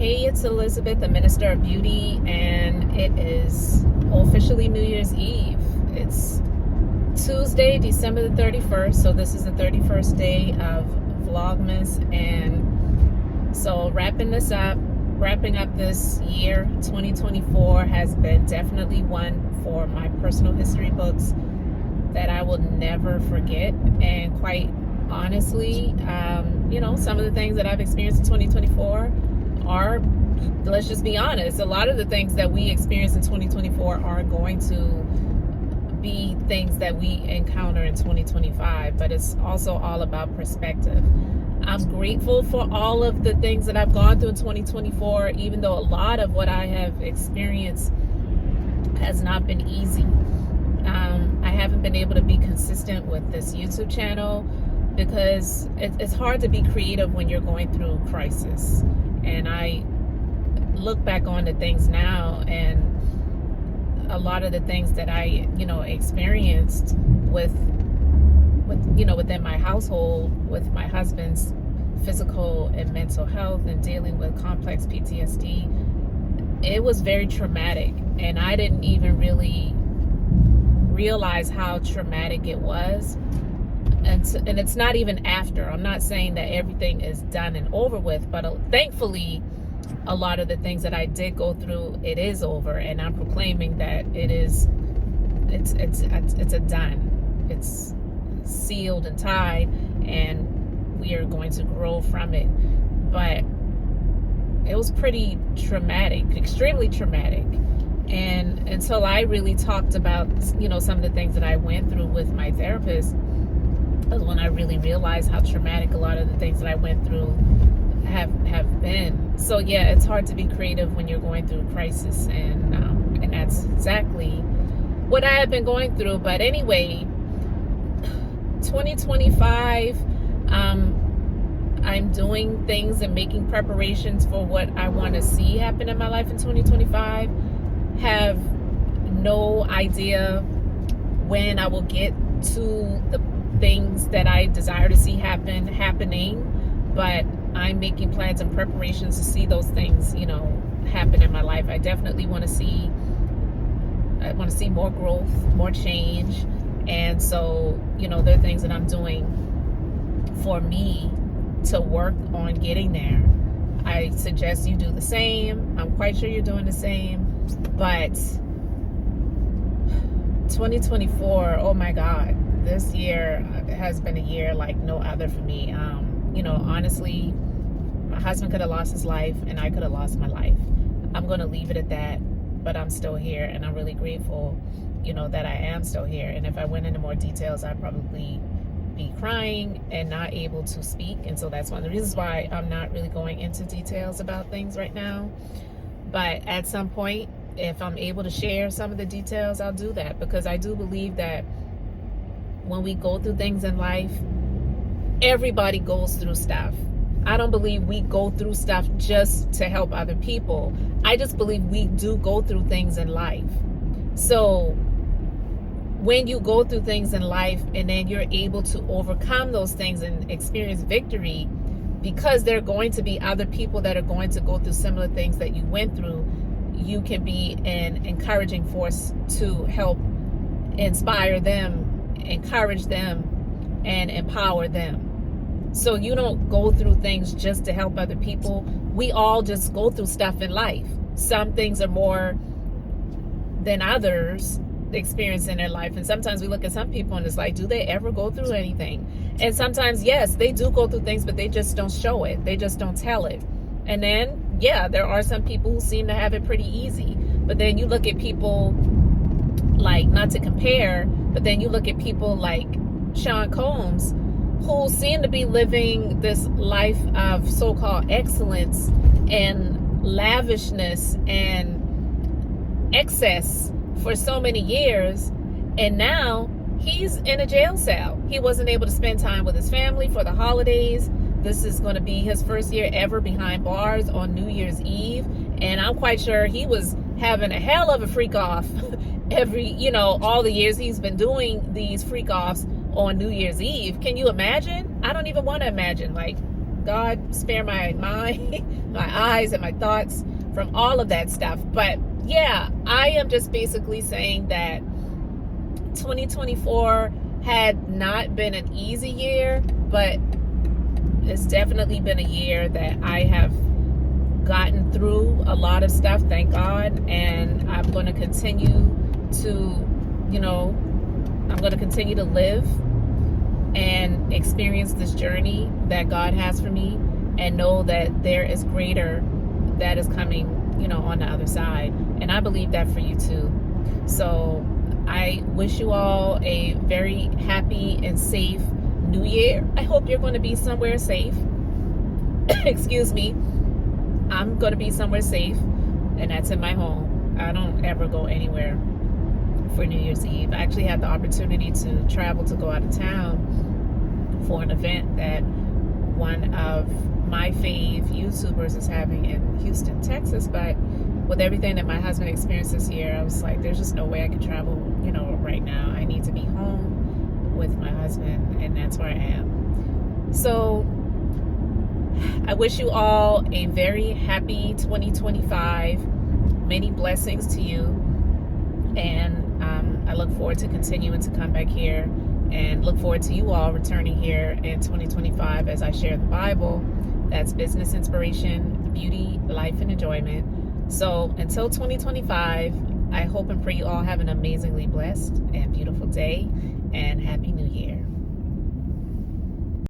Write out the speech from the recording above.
Hey, it's Elizabeth, the Minister of Beauty, and it is officially New Year's Eve. It's Tuesday, December the 31st, so this is the 31st day of VLOGMAS, and so wrapping up this year, 2024 has been definitely one for my personal history books that I will never forget. And quite honestly, some of the things that I've experienced in 2024 are, let's just be honest, a lot of the things that we experience in 2024 are going to be things that we encounter in 2025, but it's also all about perspective. I'm grateful for all of the things that I've gone through in 2024, even though a lot of what I have experienced has not been easy. I haven't been able to be consistent with this YouTube channel because it's hard to be creative when you're going through crisis. And I look back on the things now, and a lot of the things that I, experienced within my household, with my husband's physical and mental health and dealing with complex PTSD, it was very traumatic. And I didn't even really realize how traumatic it was. And it's not even after. I'm not saying that everything is done and over with, but thankfully, a lot of the things that I did go through, it is over, and I'm proclaiming that it's a done. It's sealed and tied, and we are going to grow from it. But it was pretty traumatic, extremely traumatic. And until I really talked about, some of the things that I went through with my therapist, was when I really realized how traumatic a lot of the things that I went through have been. So yeah, it's hard to be creative when you're going through a crisis, and that's exactly what I have been going through. But anyway, 2025, I'm doing things and making preparations for what I want to see happen in my life in 2025. Have no idea when I will get to the things that I desire to see happening, but I'm making plans and preparations to see those things, happen in my life. I definitely want to see more growth, more change. And so, there are things that I'm doing for me to work on getting there. I suggest you do the same. I'm quite sure you're doing the same. But 2024, oh my God, this year has been a year like no other for me. Honestly, my husband could have lost his life and I could have lost my life. I'm going to leave it at that, but I'm still here, and I'm really grateful, that I am still here. And if I went into more details, I'd probably be crying and not able to speak. And so that's one of the reasons why I'm not really going into details about things right now. But at some point, if I'm able to share some of the details, I'll do that, because I do believe that when we go through things in life, everybody goes through stuff. I don't believe we go through stuff just to help other people. I just believe we do go through things in life. So when you go through things in life and then you're able to overcome those things and experience victory, because there are going to be other people that are going to go through similar things that you went through, you can be an encouraging force to help inspire them, encourage them, and empower them. So you don't go through things just to help other people. We all just go through stuff in life. Some things are more than others experience in their life. And sometimes we look at some people and it's like, do they ever go through anything? And sometimes, yes, they do go through things, but they just don't show it. They just don't tell it. And then, yeah, there are some people who seem to have it pretty easy. But then you look at people like, not to compare, but then you look at people like Sean Combs, who seem to be living this life of so-called excellence and lavishness and excess for so many years, and now he's in a jail cell. He wasn't able to spend time with his family for the holidays. This is going to be his first year ever behind bars on New Year's Eve, and I'm quite sure he was having a hell of a freak off all the years he's been doing these freak offs on New Year's Eve. Can you imagine? I don't even want to imagine. Like, God spare my mind, my eyes and my thoughts from all of that stuff. But yeah, I am just basically saying that 2024 had not been an easy year, but it's definitely been a year that I have gotten through a lot of stuff, thank God, and I'm going to continue to, I'm going to continue to live and experience this journey that God has for me, and know that there is greater that is coming, on the other side. And I believe that for you too. So I wish you all a very happy and safe new year. I hope you're going to be somewhere safe. Excuse me. I'm going to be somewhere safe, and that's in my home. I don't ever go anywhere for New Year's Eve. I actually had the opportunity to travel to go out of town for an event that one of my fave YouTubers is having in Houston, Texas. But with everything that my husband experienced this year, I was like, there's just no way I can travel, right now. I need to be home with my husband, and that's where I am. So I wish you all a very happy 2025. Many blessings to you. And I look forward to continuing to come back here, and look forward to you all returning here in 2025 as I share the Bible. That's business inspiration, beauty, life, and enjoyment. So until 2025, I hope and pray you all have an amazingly blessed and beautiful day, and Happy New Year.